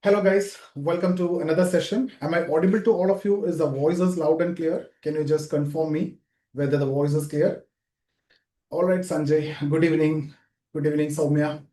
Hello guys, welcome to another session. Am I audible to all of you? Is the voice is loud and clear? Can you just confirm me whether the voice is clear? All right, Sanjay, good evening. Good evening, Soumya.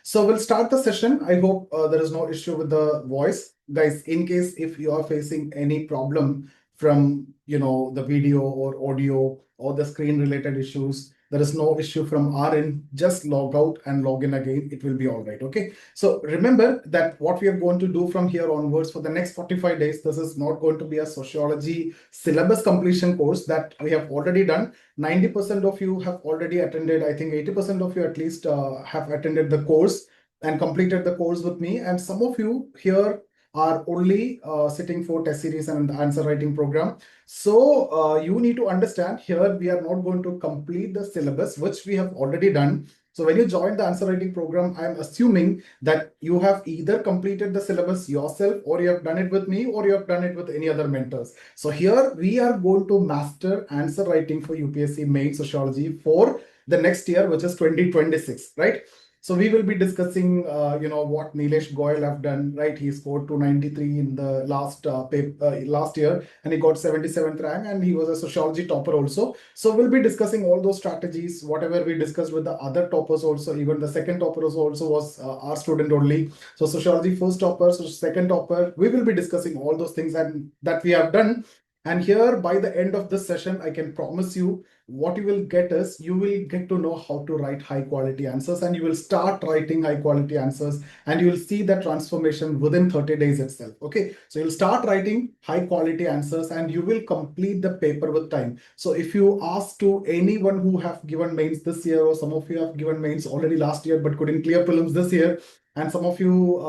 So we'll start the session. I hope there is no issue with the voice. Guys, in case if you are facing any problem from, the video or audio or the screen related issues, there is no issue from our end. Just log out and log in again. It will be all right. Okay. So remember that what we are going to do from here onwards for the next 45 days, this is not going to be a sociology syllabus completion course that we have already done. 90% of you have already attended. I think 80% of you at least have attended the course and completed the course with me. And some of you here are only sitting for test series and answer writing program. So you need to understand here, we are not going to complete the syllabus, which we have already done. So when you join the answer writing program, I'm assuming that you have either completed the syllabus yourself, or you have done it with me, or you have done it with any other mentors. So here we are going to master answer writing for UPSC main sociology for the next year, which is 2026, right? So we will be discussing, what Nilesh Goyal have done, right? He scored 293 in the last year, and he got 77th rank, and he was a sociology topper also. So we'll be discussing all those strategies, whatever we discussed with the other toppers also. Even the second topper also was our student only. So sociology first topper, so second topper, we will be discussing all those things and that we have done. And here, by the end of this session, I can promise you what you will get is you will get to know how to write high quality answers, and you will start writing high quality answers, and you will see the transformation within 30 days itself. Okay, so you'll start writing high quality answers and you will complete the paper with time. So if you ask to anyone who have given mains this year, or some of you have given mains already last year but couldn't clear prelims this year, and some of you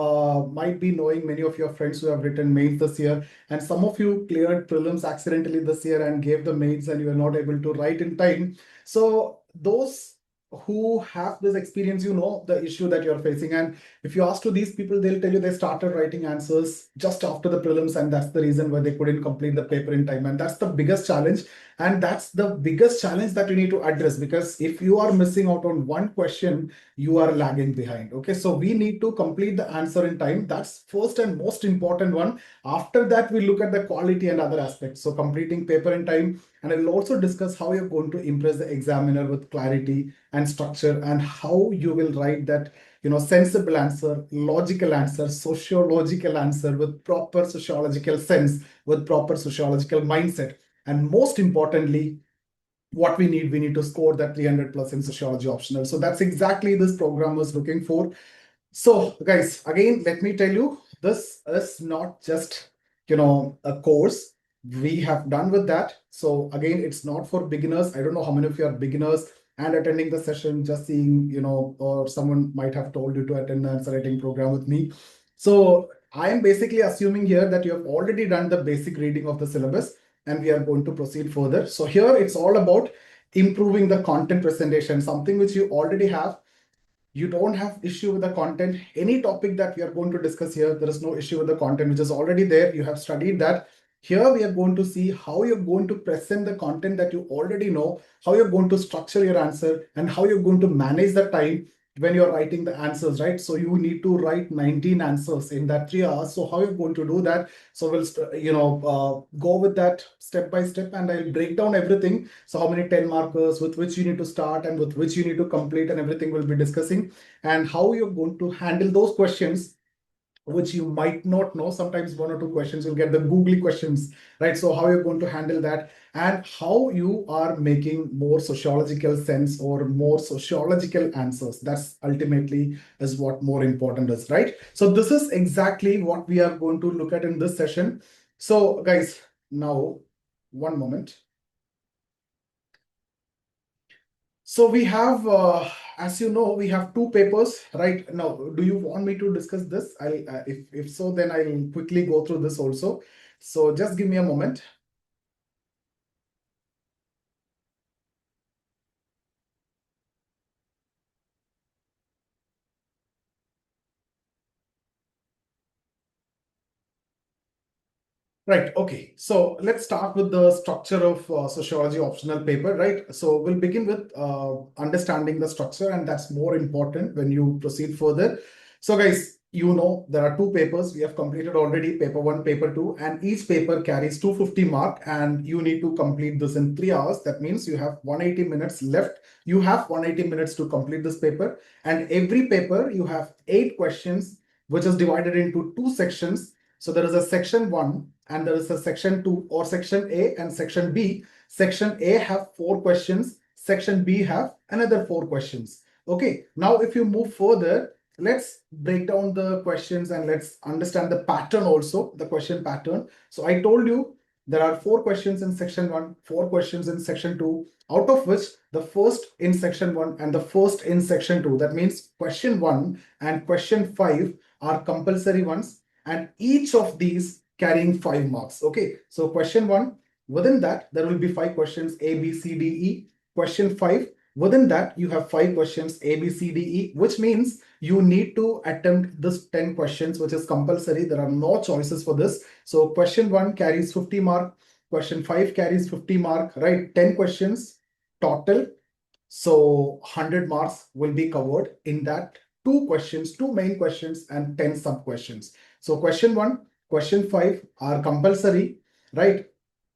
might be knowing many of your friends who have written mains this year, and some of you cleared prelims accidentally this year and gave the mains and you were not able to write in time. So those who have this experience, you know the issue that you're facing. And if you ask to these people, they'll tell you they started writing answers just after the prelims, and that's the reason why they couldn't complete the paper in time. And that's the biggest challenge. And that's the biggest challenge that you need to address, because if you are missing out on one question, you are lagging behind. Okay, so we need to complete the answer in time. That's first and most important one. After that, we look at the quality and other aspects. So completing paper in time, and I will also discuss how you're going to impress the examiner with clarity and structure, and how you will write that sensible answer, logical answer, sociological answer with proper sociological sense, with proper sociological mindset. And most importantly, what we need to score that 300 plus in sociology optional. So that's exactly this program was looking for. So guys, again, let me tell you, this is not just a course. We have done with that. So again, it's not for beginners. I don't know how many of you are beginners and attending the session, just seeing, or someone might have told you to attend the answer writing program with me. So I am basically assuming here that you have already done the basic reading of the syllabus, and we are going to proceed further. So here it's all about improving the content presentation, something which you already have. You don't have issue with the content. Any topic that we are going to discuss here, there is no issue with the content, which is already there. You have studied that. Here we are going to see how you're going to present the content that you already know, how you're going to structure your answer, and how you're going to manage the time when you're writing the answers, right? So you need to write 19 answers in that 3 hours. So how you're going to do that? So we'll go with that step by step, and I'll break down everything. So how many 10 markers with which you need to start and with which you need to complete, and everything we'll be discussing, and how you're going to handle those questions which you might not know. Sometimes one or two questions you'll get the googly questions, right? So how you're going to handle that, and how you are making more sociological sense or more sociological answers. That's ultimately is what more important is, right? So this is exactly what we are going to look at in this session. So guys, now one moment. So we have, as you know, we have two papers right now. Do you want me to discuss this? If so, then I'll quickly go through this also. So just give me a moment. Right. Okay. So let's start with the structure of sociology optional paper, right? So we'll begin with understanding the structure, and that's more important when you proceed further. So guys, you know, there are two papers we have completed already, paper 1, paper 2, and each paper carries 250 mark, and you need to complete this in 3 hours. That means you have 180 minutes left. You have 180 minutes to complete this paper, and every paper you have 8 questions, which is divided into 2 sections. So there is a section 1 and there is a section 2, or section A and section B. Section A have 4 questions, section B have another 4 questions. Okay, now if you move further, let's break down the questions and let's understand the pattern also, the question pattern. So I told you there are 4 questions in section 1, 4 questions in section 2, out of which the first in section 1 and the first in section 2, that means question 1 and question 5 are compulsory ones, and each of these carrying 5 marks. Okay, so question 1, within that there will be 5 questions A, B, C, D, E. Question 5, within that you have 5 questions A, B, C, D, E, which means you need to attempt this 10 questions, which is compulsory. There are no choices for this. So question 1 carries 50 mark, question 5 carries 50 mark, right? 10 questions total. So 100 marks will be covered in that 2 questions, 2 main questions and 10 sub questions. So question 1, question 5 are compulsory, right?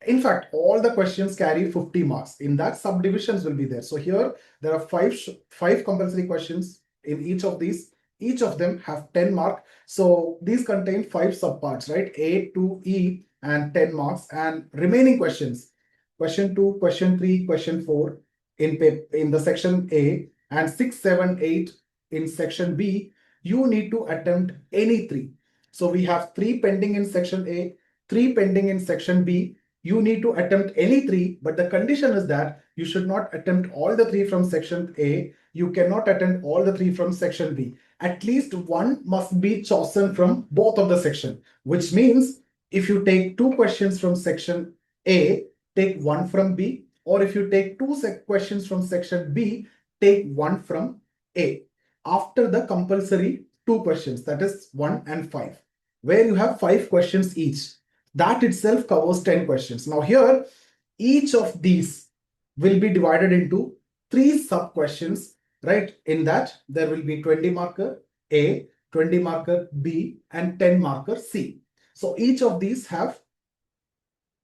In fact, all the questions carry 50 marks. In that, subdivisions will be there. So here there are five compulsory questions in each of these. Each of them have 10 mark. So these contain 5 subparts, right? A to E and 10 marks, and remaining questions, question 2, question 3, question 4 in the section A, and 6, 7, 8 in section B, you need to attempt any 3. So we have 3 pending in section A, 3 pending in section B. You need to attempt any 3, but the condition is that you should not attempt all the 3 from section A. You cannot attempt all the 3 from section B. At least one must be chosen from both of the section, which means if you take 2 questions from section A, take 1 from B, or if you take 2 questions from section B, take 1 from A. After the compulsory 2 questions, that is 1 and 5, where you have 5 questions each. That itself covers 10 questions. Now here, each of these will be divided into 3 sub questions, right? In that, there will be 20 marker A, 20 marker B, and 10 marker C. So each of these have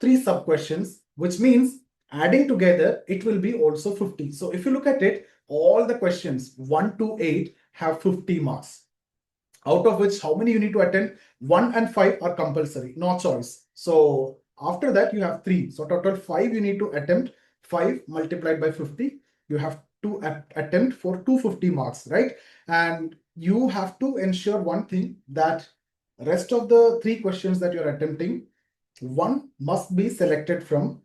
3 sub questions, which means adding together, it will be also 50. So if you look at it, all the questions 1 to 8 have 50 marks. Out of which, how many you need to attend? 1 and 5 are compulsory, no choice. So after that, you have 3. So total 5 you need to attempt. 5 multiplied by 50, you have to attempt for 250 marks, right? And you have to ensure one thing, that rest of the 3 questions that you're attempting, one must be selected from,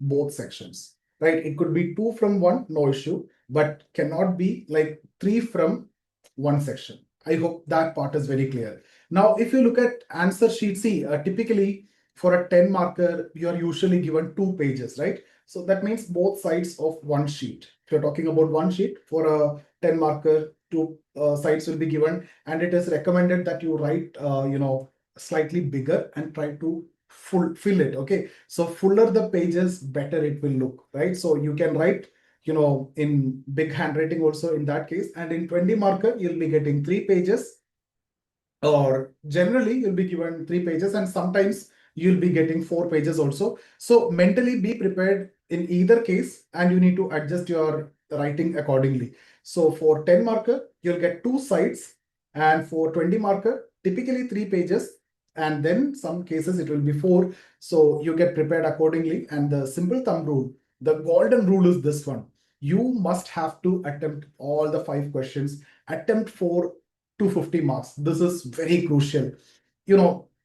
both sections, right? It could be 2 from 1, no issue, but cannot be like 3 from 1 section. I hope that part is very clear. Now, if you look at answer sheet, see, typically for a 10 marker, you are usually given 2 pages, right? So that means both sides of one sheet. If you're talking about one sheet, for a 10 marker, 2 sides will be given, and it is recommended that you write, slightly bigger and try to fill it. Okay, so fuller the pages, better it will look, right? So you can write in big handwriting also in that case. And in 20 marker, you'll be getting 3 pages, or generally you'll be given 3 pages, and sometimes you'll be getting 4 pages also. So mentally be prepared in either case, and you need to adjust your writing accordingly. So for 10 marker, you'll get 2 sides, and for 20 marker, typically 3 pages, and then some cases it will be 4. So you get prepared accordingly. And the simple thumb rule, the golden rule is this one: you must have to attempt all the 5 questions, attempt for 250 marks. This is very crucial.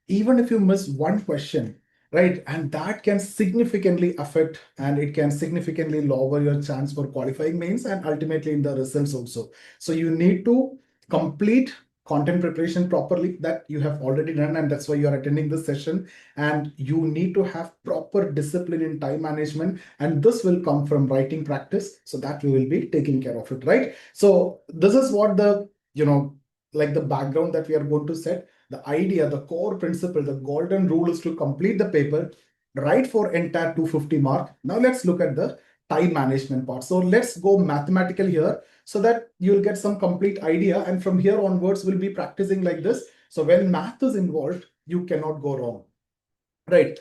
Even if you miss one question, right, and that can significantly affect, and it can significantly lower your chance for qualifying mains and ultimately in the results also. So you need to complete content preparation properly, that you have already done, and that's why you are attending this session. And you need to have proper discipline in time management, and this will come from writing practice, so that we will be taking care of it, right? So this is what the like the background that we are going to set. The idea, the core principle, the golden rule is to complete the paper, write for entire 250 mark. Now let's look at the time management part. So let's go mathematical here so that you'll get some complete idea. And from here onwards, we'll be practicing like this. So when math is involved, you cannot go wrong, right?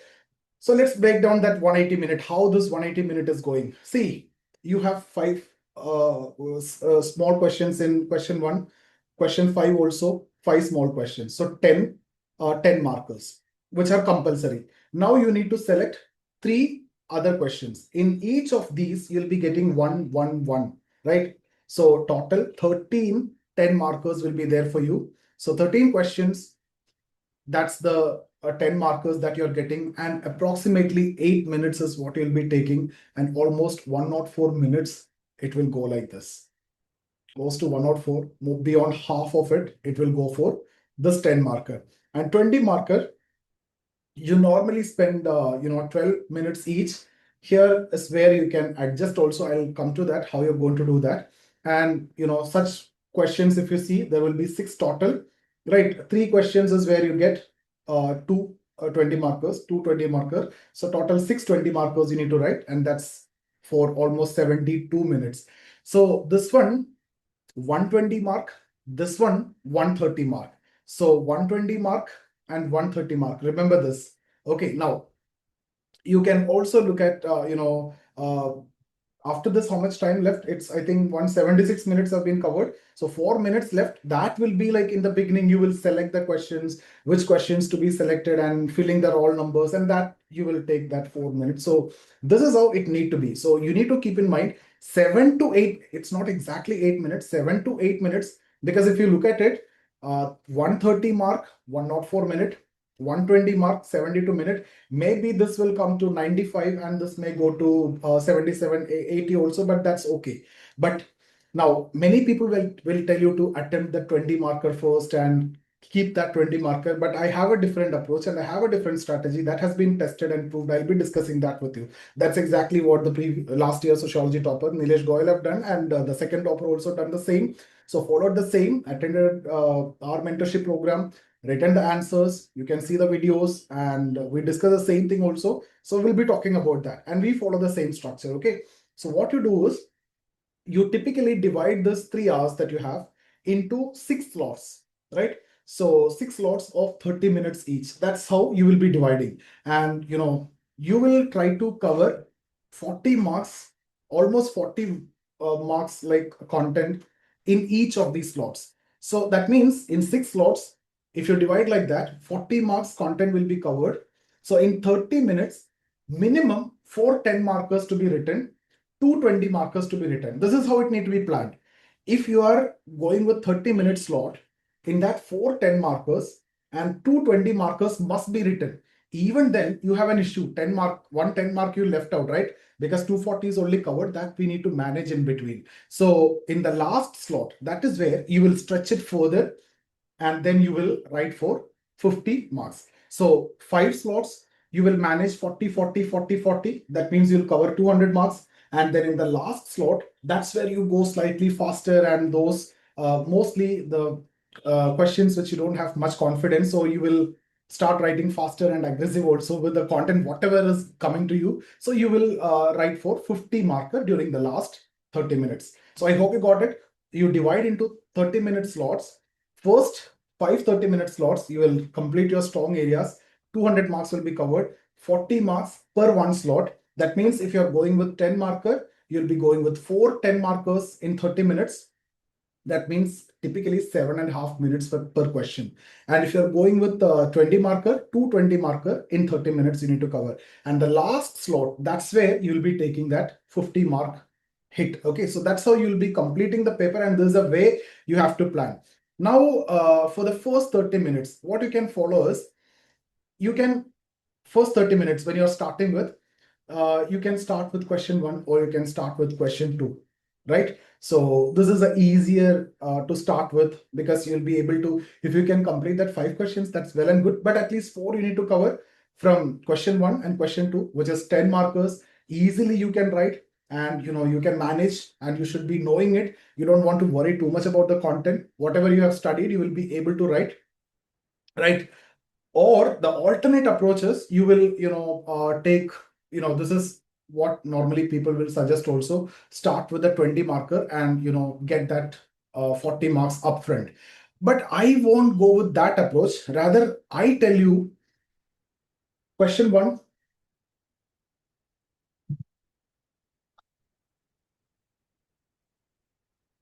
So let's break down that 180 minute, how this 180 minute is going. See, you have five small questions in question one, question five also, five small questions. So 10 markers, which are compulsory. Now you need to select three other questions. In each of these, you'll be getting one, right? So total 13, 10 markers will be there for you. So 13 questions, that's the 10 markers that you're getting, and approximately 8 minutes is what you'll be taking, and almost 104 minutes it will go like this, close to 104, move beyond half of it, it will go for this 10 marker. And 20 marker, you normally spend 12 minutes each. Here is where you can adjust also. I'll come to that, how you're going to do that. And such questions, if you see, there will be 6 total, right? 3 questions is where you get two 20 markers, 220 marker. So total 620 markers you need to write, and that's for almost 72 minutes. So this one 120 mark, this one 130 mark. So 120 mark and 130 mark. Remember this. Okay, now you can also look at, after this, how much time left? It's, I think, 176 minutes have been covered. So 4 minutes left. That will be like in the beginning, you will select the questions, which questions to be selected, and filling the roll numbers, and that you will take that 4 minutes. So this is how it need to be. So you need to keep in mind 7 to 8. It's not exactly 8 minutes, 7 to 8 minutes. Because if you look at it, 130 mark, 104 minute, 120 mark, 72 minute. Maybe this will come to 95 and this may go to 77, 80 also, but that's okay. But now many people will tell you to attempt the 20 marker first and keep that 20 marker. But I have a different approach and I have a different strategy that has been tested and proved. I'll be discussing that with you. That's exactly what the last year sociology topper Nilesh Goyal have done, and the second topper also done the same. So followed the same, attended our mentorship program, written the answers, you can see the videos, and we discuss the same thing also. So we'll be talking about that, and we follow the same structure. Okay, so what you do is you typically divide this 3 hours that you have into 6 slots, right? So 6 slots of 30 minutes each. That's how you will be dividing. And you will try to cover 40 marks, almost 40 marks like content in each of these slots. So that means in 6 slots, if you divide like that, 40 marks content will be covered. So in 30 minutes, minimum 4 10 markers to be written, 220 markers to be written. This is how it need to be planned. If you are going with 30-minute slot, in that 4 10 markers and 220 markers must be written. Even then, you have an issue. 10 mark, 110 mark you left out, right? Because 240 is only covered, that we need to manage in between. So in the last slot, that is where you will stretch it further, and then you will write for 50 marks. So 5 slots, you will manage 40, 40, 40, 40. That means you'll cover 200 marks. And then in the last slot, that's where you go slightly faster, and those mostly the questions which you don't have much confidence. So you will start writing faster and aggressive also with the content, whatever is coming to you. So you will write for 50 marker during the last 30 minutes. So I hope you got it. You divide into 30-minute slots. First 5 30-minute slots, you will complete your strong areas. 200 marks will be covered, 40 marks per one slot. That means if you're going with 10 marker, you'll be going with 4 10 markers in 30 minutes. That means typically 7.5 minutes per question. And if you're going with 20 marker, 220 marker in 30 minutes you need to cover. And the last slot, that's where you'll be taking that 50 mark hit. Okay, so that's how you'll be completing the paper, and there's a way you have to plan. Now, for the first 30 minutes, what you can follow is, you can, first 30 minutes when you're starting with, you can start with question 1 or you can start with question 2, right? So this is easier to start with, because you'll be able to, if you can complete that 5 questions, that's well and good, but at least 4 you need to cover from question 1 and question 2, which is 10 markers. Easily you can write, and you can manage, and you should be knowing it. You don't want to worry too much about the content. Whatever you have studied, you will be able to write, right? Or the alternate approaches, you will take, this is what normally people will suggest also, start with a 20 marker and get that 40 marks upfront. But I won't go with that approach. Rather, I tell you, question one,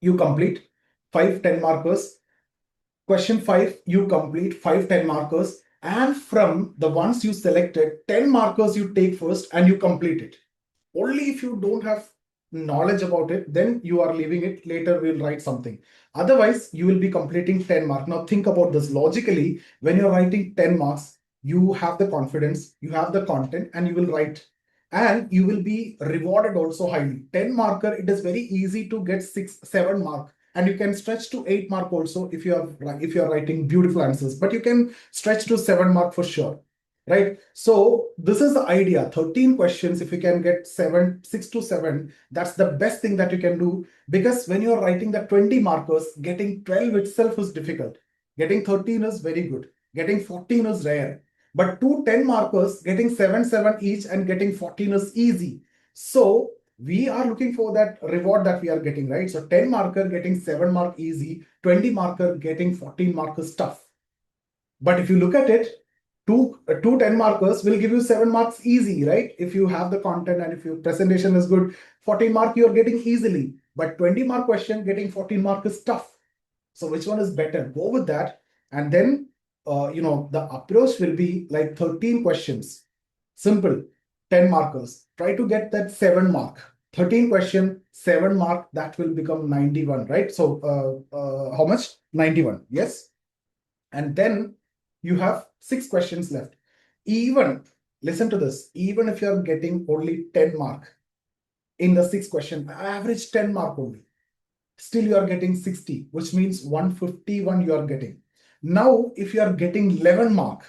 you complete 5 10 markers. Question 5, you complete 5 10 markers. And from the ones you selected, 10 markers you take first and you complete it. Only if you don't have knowledge about it, then you are leaving it. Later, we'll write something. Otherwise, you will be completing 10 marks. Now, think about this logically. When you're writing 10 marks, you have the confidence, you have the content, and you will write. And you will be rewarded also highly. 10 marker, it is very easy to get 6, 7 mark. And you can stretch to 8 mark also if you are writing beautiful answers. But you can stretch to 7 mark for sure. Right. So this is the idea. 13 questions, if you can get 6 to 7, that's the best thing that you can do. Because when you're writing the 20 markers, getting 12 itself is difficult. Getting 13 is very good. Getting 14 is rare. But 10 markers, getting 7, 7 each and getting 14 is easy. So we are looking for that reward that we are getting, right? So 10 marker getting 7 mark easy, 20 marker getting 14 mark is tough. But if you look at it, two 10 markers will give you 7 marks easy, right? If you have the content and if your presentation is good, 14 mark you're getting easily. But 20 mark question, getting 14 mark is tough. So which one is better? Go with that. And then, the approach will be like 13 questions. Simple, 10 markers. Try to get that 7 mark. 13 question, 7 mark, that will become 91, right? So how much? 91, yes. And then you have 6 questions left. Even, listen to this, even if you're getting only 10 mark in the 6 question, average 10 mark only, still you are getting 60, which means 151 you are getting. Now, if you are getting 11 mark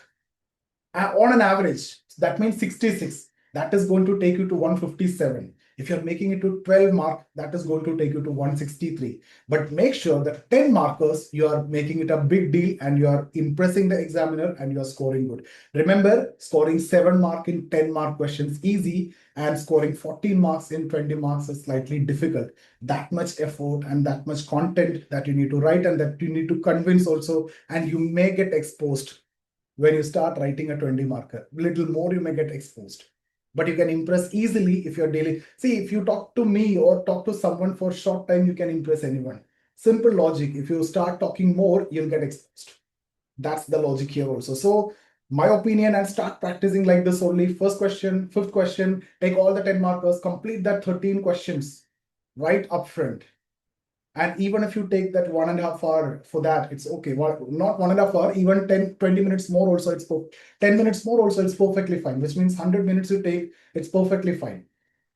on an average, that means 66. That is going to take you to 157. If you're making it to 12 mark, that is going to take you to 163. But make sure that 10 markers, you are making it a big deal and you are impressing the examiner and you are scoring good. Remember, scoring 7 mark in 10 mark questions easy and scoring 14 marks in 20 marks is slightly difficult. That much effort and that much content that you need to write and that you need to convince also, and you may get exposed. When you start writing a 20 marker, little more you may get exposed. But you can impress easily if you're daily. See, if you talk to me or talk to someone for a short time, you can impress anyone. Simple logic. If you start talking more, you'll get exposed. That's the logic here also. So my opinion, and start practicing like this only. First question, fifth question, take all the 10 markers, complete that 13 questions right up front. And even if you take that 1.5 hour for that, it's okay. Well, not 1.5 hour, even 10, 20 minutes more also, 10 minutes more also, it's perfectly fine, which means 100 minutes you take, it's perfectly fine.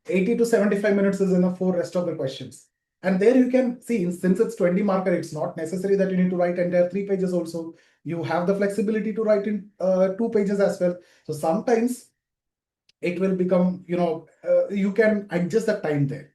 80 to 75 minutes is enough for rest of the questions. And there you can see, since it's 20 marker, it's not necessary that you need to write entire 3 pages also. You have the flexibility to write in 2 pages as well. So sometimes it will become, you can adjust the time there,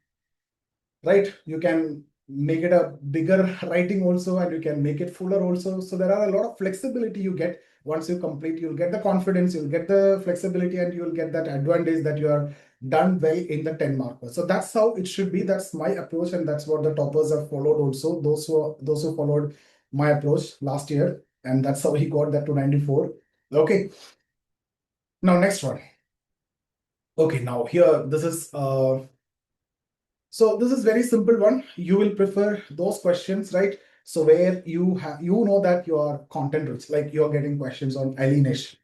right? You can make it a bigger writing also, and you can make it fuller also. So there are a lot of flexibility you get once you complete. You'll get the confidence, you'll get the flexibility, and you'll get that advantage that you are done well in the 10 markers. So that's how it should be. That's my approach, and that's what the toppers have followed also. Those who followed my approach last year, and that's how he got that to 94. Okay. Now next one. Okay, now here this is so this is very simple one. You will prefer those questions, right? So where you have, that you are content rich, like you're getting questions on alienation,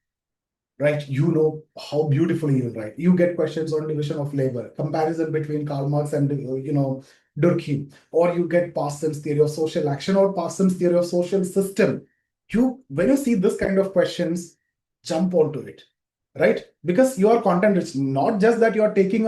right? You know how beautifully you write. You get questions on division of labor, comparison between Karl Marx and, Durkheim, or you get Parsons' theory of social action or Parsons' theory of social system. When you see this kind of questions, jump onto it, right? Because you are content rich, not just that you are taking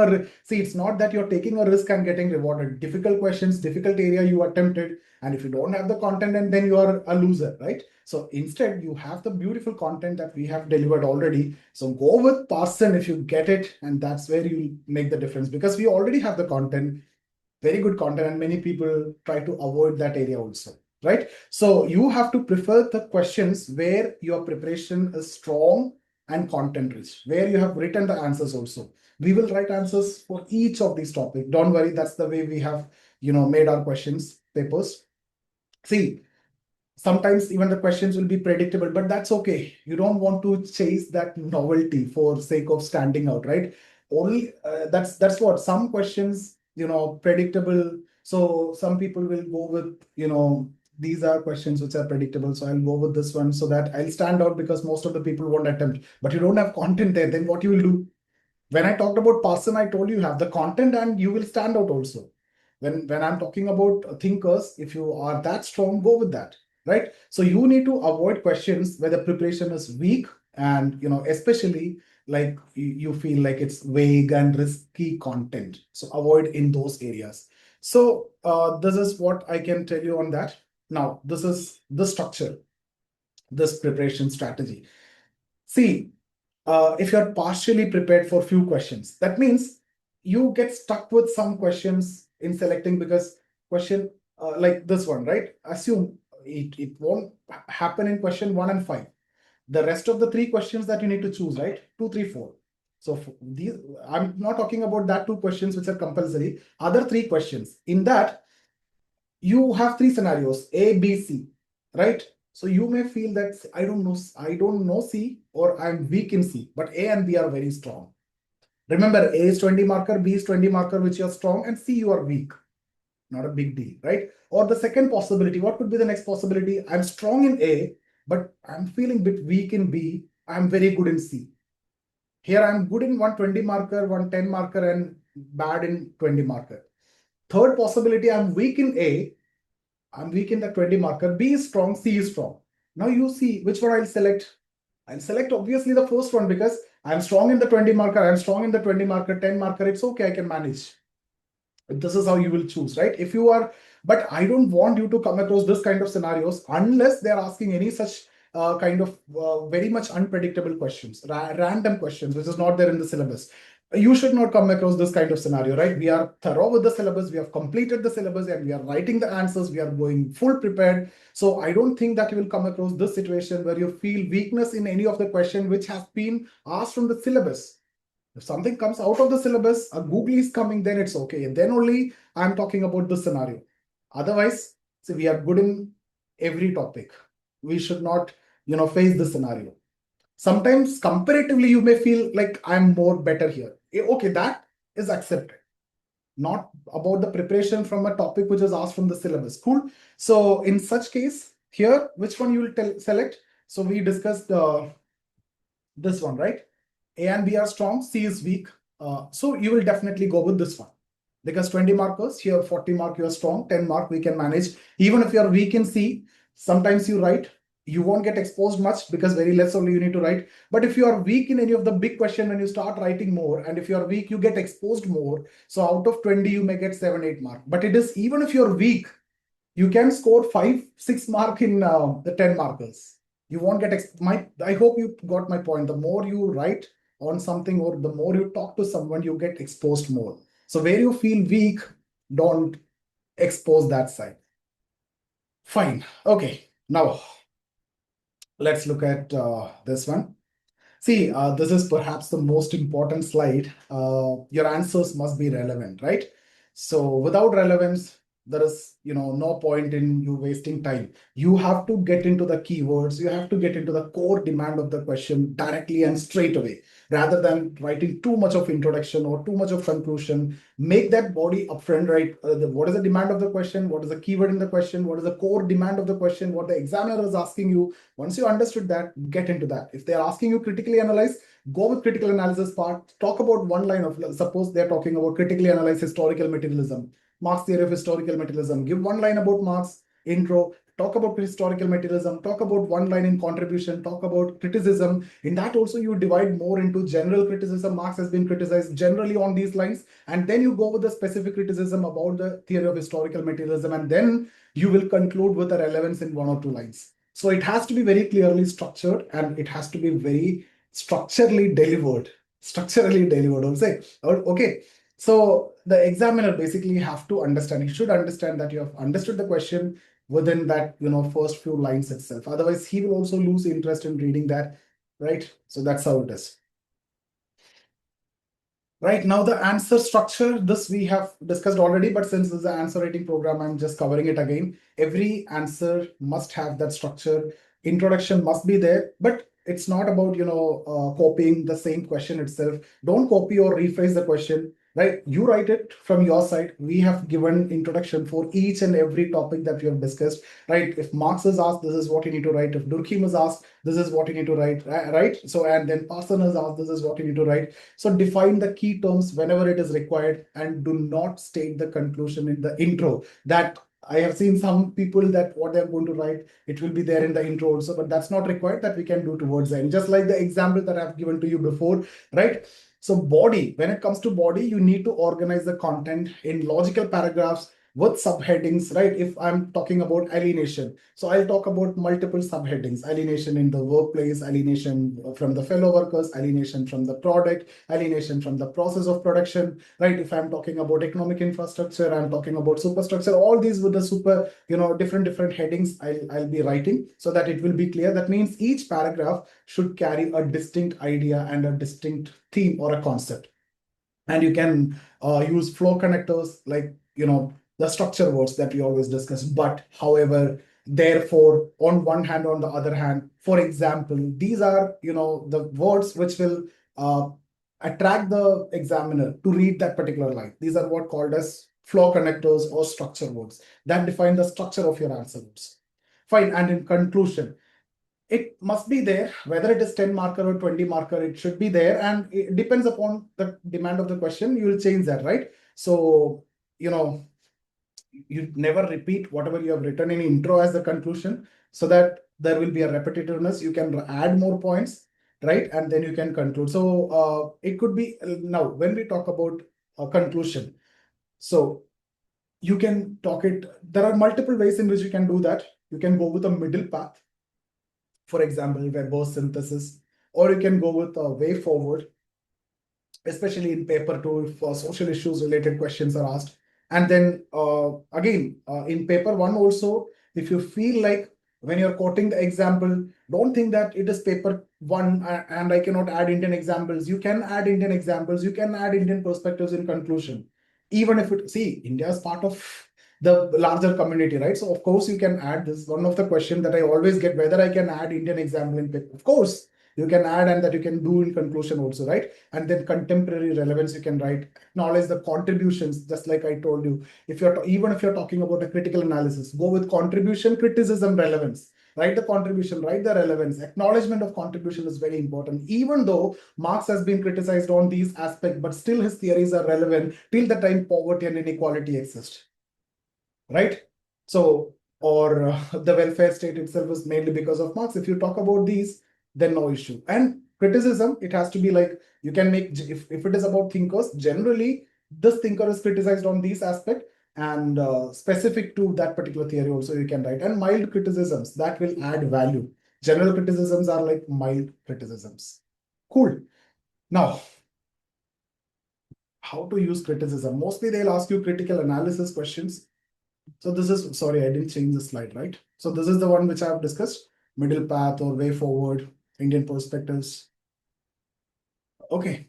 it's not that you're taking a risk and getting rewarded. Difficult questions, difficult area you attempted, and if you don't have the content, and then you are a loser, right? So instead, you have the beautiful content that we have delivered already. So go with Parson if you get it, and that's where you make the difference, because we already have the content, very good content, and many people try to avoid that area also, right? So you have to prefer the questions where your preparation is strong and content rich, where you have written the answers also. We will write answers for each of these topics. Don't worry, that's the way we have, made our questions papers. See, sometimes even the questions will be predictable, but that's okay. You don't want to chase that novelty for sake of standing out, right? Only that's what some questions, predictable. So some people will go with, these are questions which are predictable, so I'll go with this one so that I'll stand out because most of the people won't attempt. But you don't have content there, then what you will do? When I talked about person, I told you have the content and you will stand out also. When I'm talking about thinkers, if you are that strong, go with that, right? So you need to avoid questions where the preparation is weak, and especially like you feel like it's vague and risky content. So avoid in those areas. So this is what I can tell you on that. Now, this is the structure, this preparation strategy. See, if you're partially prepared for few questions, that means you get stuck with some questions in selecting, because question like this one, right? Assume it won't happen in question 1 and 5. The rest of the 3 questions that you need to choose, right? 2, 3, 4. So these, I'm not talking about that 2 questions which are compulsory. Other 3 questions. In that, you have 3 scenarios, A, B, C, right? So you may feel that I don't know C, or I'm weak in C, but A and B are very strong. Remember, A is 20 marker, B is 20 marker, which you are strong, and C you are weak. Not a big deal, right? Or the second possibility, what could be the next possibility? I'm strong in A, but I'm feeling a bit weak in B. I'm very good in C. Here I'm good in 120 marker, 110 marker, and bad in 20 marker. Third possibility, I'm weak in A, I'm weak in the 20 marker. B is strong, C is strong. Now you see which one I'll select. I'll select obviously the first one, because I'm strong in the 20 marker, I'm strong in the 20 marker, 10 marker, it's okay, I can manage. This is how you will choose, right? If you are, but I don't want you to come across this kind of scenarios unless they're asking any such kind of very much unpredictable questions, random questions, which is not there in the syllabus. You should not come across this kind of scenario, right? We are thorough with the syllabus, we have completed the syllabus, and we are writing the answers, we are going full prepared. So I don't think that you will come across this situation where you feel weakness in any of the question which has been asked from the syllabus. If something comes out of the syllabus, a Google is coming, then it's okay. And then only I'm talking about this scenario. Otherwise, see, we are good in every topic. We should not, face this scenario. Sometimes comparatively, you may feel like I'm more better here. Okay, that is accepted. Not about the preparation from a topic which is asked from the syllabus. Cool. So in such case, here, which one you will select? So we discussed this one, right? A and B are strong, C is weak. So you will definitely go with this one, because 20 markers here, 40 mark you are strong, 10 mark we can manage. Even if you are weak in C, sometimes you write, you won't get exposed much because very less only you need to write. But if you are weak in any of the big question, when you start writing more, and if you are weak, you get exposed more. So out of 20, you may get 7, 8 mark. But it is, even if you're weak, you can score 5, 6 mark in the 10 markers. You won't get, I hope you got my point. The more you write on something, or the more you talk to someone, you get exposed more. So where you feel weak, don't expose that side. Fine. Okay. Now let's look at this one. See, this is perhaps the most important slide. Your answers must be relevant, right? So without relevance, there is, no point in you wasting time. You have to get into the keywords. You have to get into the core demand of the question directly and straight away, rather than writing too much of introduction or too much of conclusion. Make that body upfront, right? What is the demand of the question? What is the keyword in the question? What is the core demand of the question? What the examiner is asking you? Once you understood that, get into that. If they're asking you critically analyze, go with critical analysis part. Talk about one line of, suppose they're talking about critically analyze historical materialism, Marx theory of historical materialism. Give one line about Marx, intro, talk about historical materialism, talk about one line in contribution, talk about criticism. In that also you divide more into general criticism. Marx has been criticized generally on these lines. And then you go with the specific criticism about the theory of historical materialism. And then you will conclude with the relevance in 1 or 2 lines. So it has to be very clearly structured, and it has to be very structurally delivered. Structurally delivered, I'll say. Okay. So the examiner basically have to understand, he should understand that you have understood the question within that, first few lines itself. Otherwise, he will also lose interest in reading that right? So that's how it is. Right now, the answer structure, this we have discussed already, but since this is an answer writing program, I'm just covering it again. Every answer must have that structure. Introduction must be there, but it's not about, copying the same question itself. Don't copy or rephrase the question, right? You write it from your side. We have given introduction for each and every topic that we have discussed, right? If Marx is asked, this is what you need to write. If Durkheim is asked, this is what you need to write, right? So, and then Parson is asked, this is what you need to write. So define the key terms whenever it is required and do not state the conclusion in the intro. That I have seen some people that what they're going to write, it will be there in the intro also, but that's not required. That we can do towards the end. Just like the example that I've given to you before, right? So body, when it comes to body, you need to organize the content in logical paragraphs with subheadings, right? If I'm talking about alienation, so I'll talk about multiple subheadings: alienation in the workplace, alienation from the fellow workers, alienation from the product, alienation from the process of production, right? If I'm talking about economic infrastructure, I'm talking about superstructure, all these with the super, different headings I'll be writing so that it will be clear. That means each paragraph should carry a distinct idea and a distinct theme or a concept. And you can use flow connectors, like, the structure words that we always discuss. But however, therefore, on one hand, on the other hand, for example, these are, the words which will attract the examiner to read that particular line. These are what called as flow connectors or structure words that define the structure of your answer words. Fine. And in conclusion, it must be there, whether it is 10 marker or 20 marker, it should be there, and it depends upon the demand of the question. You will change that, right? So, you never repeat whatever you have written in intro as the conclusion, so that there will be a repetitiveness. You can add more points, right? And then you can conclude. So it could be, now when we talk about a conclusion, so you can talk it, there are multiple ways in which you can do that. You can go with a middle path, for example, verbose synthesis, or you can go with a way forward, especially in paper 2 if social issues related questions are asked. And then again, in paper 1 also, if you feel like when you're quoting the example, don't think that it is paper 1 and I cannot add Indian examples. You can add Indian examples, you can add Indian perspectives in conclusion. Even if India is part of the larger community, right? So of course you can add this. One of the questions that I always get, whether I can add Indian example in paper. Of course, you can add, and that you can do in conclusion also, right? And then contemporary relevance, you can write, acknowledge the contributions, just like I told you. Even if you're talking about a critical analysis, go with contribution, criticism, relevance. Write the contribution, write the relevance. Acknowledgement of contribution is very important. Even though Marx has been criticized on these aspects, but still his theories are relevant till the time poverty and inequality exist, right? So, or the welfare state itself is mainly because of Marx. If you talk about these, then no issue. And criticism, it has to be like, you can make, if it is about thinkers, generally this thinker is criticized on these aspects, and specific to that particular theory also you can write. And mild criticisms that will add value. General criticisms are like mild criticisms. Cool. Now, how to use criticism? Mostly they'll ask you critical analysis questions. So this is, sorry, I didn't change the slide, right? So this is the one which I have discussed, middle path or way forward, Indian perspectives. Okay,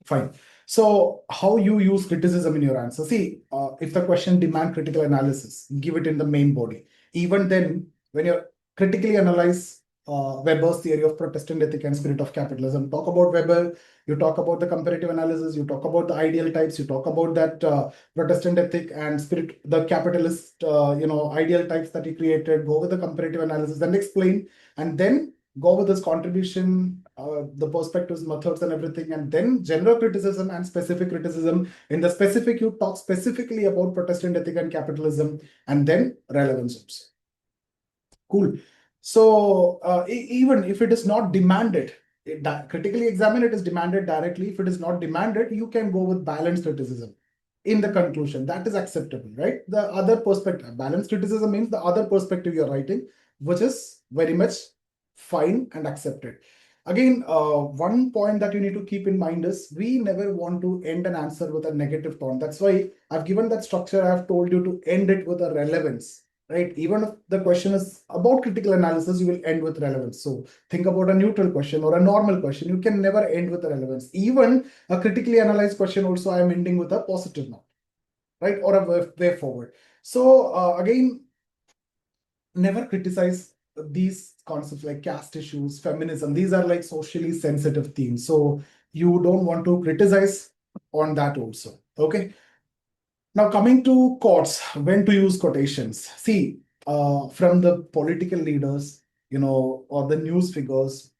fine. So how you use criticism in your answer? See, if the question demand critical analysis, give it in the main body. Even then, when you're critically analyze Weber's theory of Protestant ethic and spirit of capitalism, talk about Weber, you talk about the comparative analysis, you talk about the ideal types, you talk about that Protestant ethic and spirit, the capitalist, ideal types that he created, go with the comparative analysis and explain, and then go with this contribution, the perspectives, methods, and everything, and then general criticism and specific criticism. In the specific, you talk specifically about Protestant ethic and capitalism, and then relevance. Cool. So even if it is not demanded, critically examine it is demanded directly. If it is not demanded, you can go with balanced criticism in the conclusion. That is acceptable, right? The other perspective, balanced criticism means the other perspective you're writing, which is very much fine and accepted. Again, one point that you need to keep in mind is we never want to end an answer with a negative tone. That's why I've given that structure. I've told you to end it with a relevance. right? Even if the question is about critical analysis, you will end with relevance. So think about a neutral question or a normal question. You can never end with a relevance. Even a critically analyzed question also, I am ending with a positive note, right? Or a way forward. So again, never criticize these concepts like caste issues, feminism. These are like socially sensitive themes. So you don't want to criticize on that also. Okay. Now coming to quotes, when to use quotations. See, from the political leaders, or the news figures,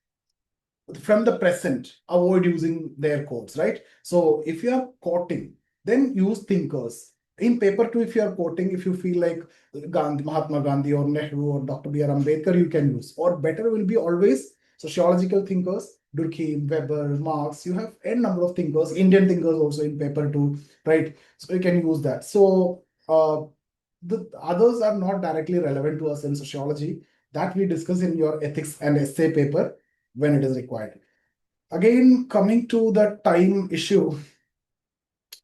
from the present, avoid using their quotes, right? So if you are quoting, then use thinkers. In paper too, if you are quoting, if you feel like Gandhi, Mahatma Gandhi or Nehru or Dr. B.R. Ambedkar, you can use. Or better will be always sociological thinkers, Durkheim, Weber, Marx. You have n number of thinkers, Indian thinkers also in paper too, right? So you can use that. So the others are not directly relevant to us in sociology. That we discuss in your ethics and essay paper when it is required. Again, coming to the time issue,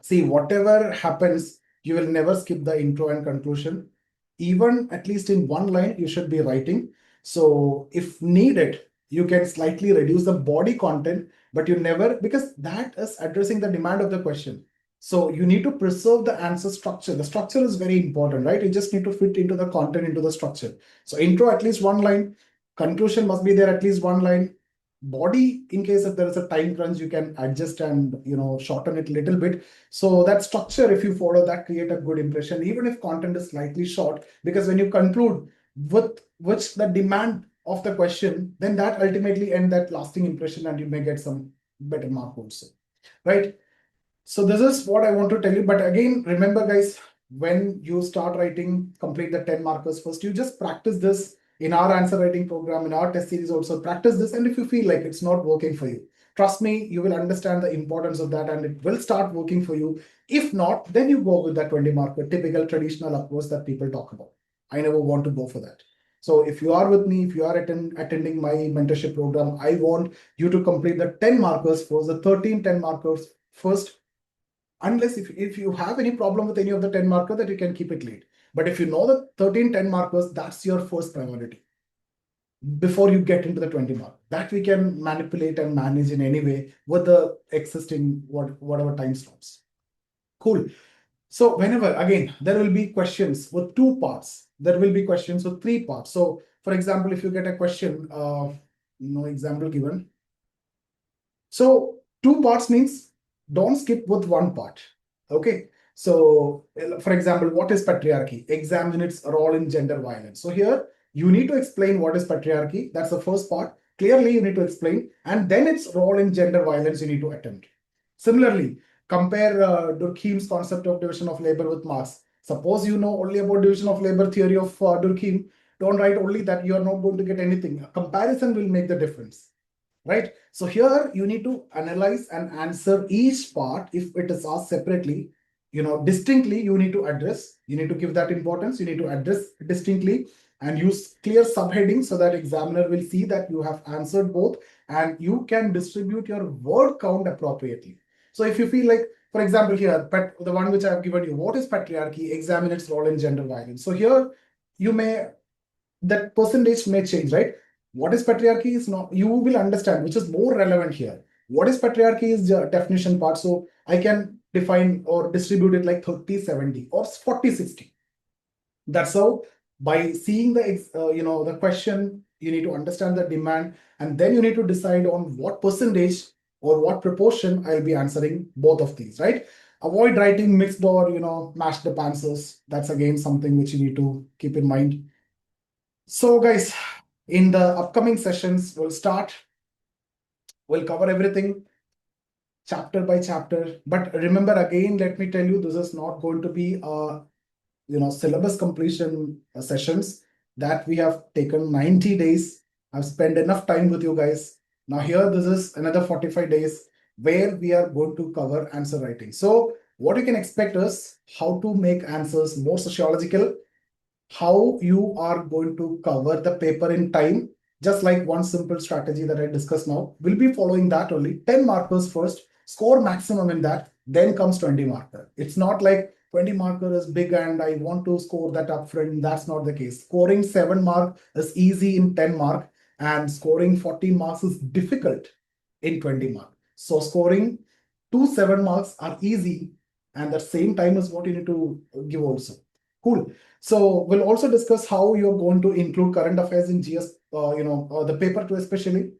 see, whatever happens, you will never skip the intro and conclusion. Even at least in one line, you should be writing. So if needed, you can slightly reduce the body content, but you never, because that is addressing the demand of the question. So you need to preserve the answer structure. The structure is very important, right? You just need to fit into the content, into the structure. So intro, at least one line. Conclusion must be there at least one line. Body, in case if there is a time crunch, you can adjust and shorten it a little bit. So that structure, if you follow that, create a good impression, even if content is slightly short, because when you conclude with which the demand of the question, then that ultimately end that lasting impression and you may get some better mark also, right? So this is what I want to tell you. But again, remember guys, when you start writing, complete the 10 markers first. You just practice this in our answer writing program, in our test series also. Practice this, and if you feel like it's not working for you, trust me, you will understand the importance of that and it will start working for you. If not, then you go with that 20 marker, typical traditional approach that people talk about. I never want to go for that. So if you are with me, if you are attending my mentorship program, I want you to complete the 10 markers first, the 10 markers first, unless if you have any problem with any of the 10 markers, that you can keep it late. But if you know the 10 markers, that's your first priority before you get into the 20 mark. That we can manipulate and manage in any way with the existing whatever time slots. Cool. So whenever, again, there will be questions with 2 parts. There will be questions with 3 parts. So for example, if you get a question, no example given. So 2 parts means don't skip with 1 part. Okay. So for example, what is patriarchy? Examine its role in gender violence. So here you need to explain what is patriarchy. That's the first part. Clearly you need to explain, and then its role in gender violence you need to attempt. Similarly, compare Durkheim's concept of division of labor with Marx. Suppose you know only about division of labor theory of Durkheim. Don't write only that, you are not going to get anything. A comparison will make the difference. Right? So here you need to analyze and answer each part. If it is asked separately, distinctly, you need to address, you need to give that importance, you need to address distinctly and use clear subheadings so that examiner will see that you have answered both and you can distribute your word count appropriately. So if you feel like, for example, here, the one which I have given you, what is patriarchy? Examine its role in gender violence. So here that percentage may change, right? What is patriarchy is not, you will understand, which is more relevant here. What is patriarchy is the definition part. So I can define or distribute it like 30-70 or 40-60. That's how, by seeing the question, you need to understand the demand, and then you need to decide on what percentage or what proportion I'll be answering both of these, right? Avoid writing mixed or mashed up answers. That's again something which you need to keep in mind. So guys, in the upcoming sessions, we'll cover everything chapter by chapter. But remember, again, let me tell you, this is not going to be syllabus completion sessions that we have taken 90 days. I've spent enough time with you guys. Now here, this is another 45 days where we are going to cover answer writing. So what you can expect is how to make answers more sociological, how you are going to cover the paper in time, just like one simple strategy that I discussed now. We'll be following that only. 10 markers first, score maximum in that, then comes 20 marker. It's not like 20 marker is big and I want to score that upfront. That's not the case. Scoring 7 mark is easy in 10 mark and scoring 40 marks is difficult in 20 mark. So scoring 7 marks are easy and the same time is what you need to give also. Cool. So we'll also discuss how you're going to include current affairs in GS, the paper 2 especially.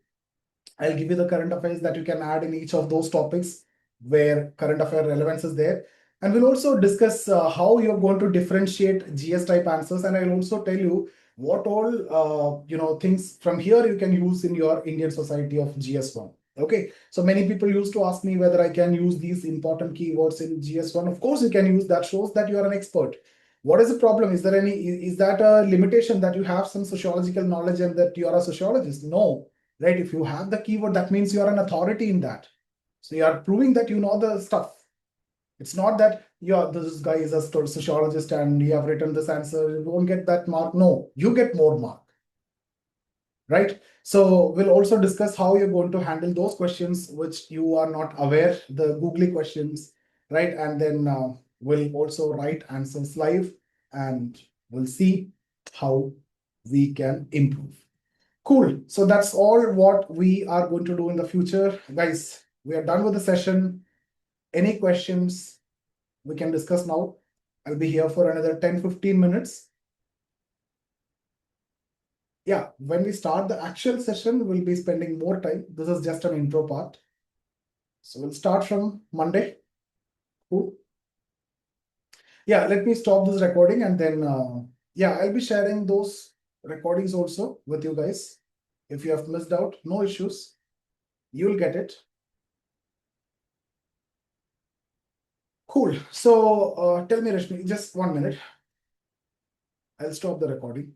I'll give you the current affairs that you can add in each of those topics where current affair relevance is there. And we'll also discuss how you're going to differentiate GS type answers. And I'll also tell you what all, things from here you can use in your Indian Society of GS1. Okay. So many people used to ask me whether I can use these important keywords in GS1. Of course you can use. That shows that you are an expert. What is the problem? Is that a limitation that you have some sociological knowledge and that you are a sociologist? No. Right? If you have the keyword, that means you are an authority in that. So you are proving that you know the stuff. It's not that this guy is a sociologist and you have written this answer, you won't get that mark. No, you get more mark. Right? So we'll also discuss how you're going to handle those questions which you are not aware, the googly questions, right? And then we'll also write answers live and we'll see how we can improve. Cool. So that's all what we are going to do in the future. Guys, we are done with the session. Any questions we can discuss now? I'll be here for another 10-15 minutes. Yeah, when we start the actual session, we'll be spending more time. This is just an intro part. So we'll start from Monday. Cool. Yeah, let me stop this recording and then, I'll be sharing those recordings also with you guys. If you have missed out, no issues. You'll get it. Cool. So tell me, Rashmi, just 1 minute. I'll stop the recording.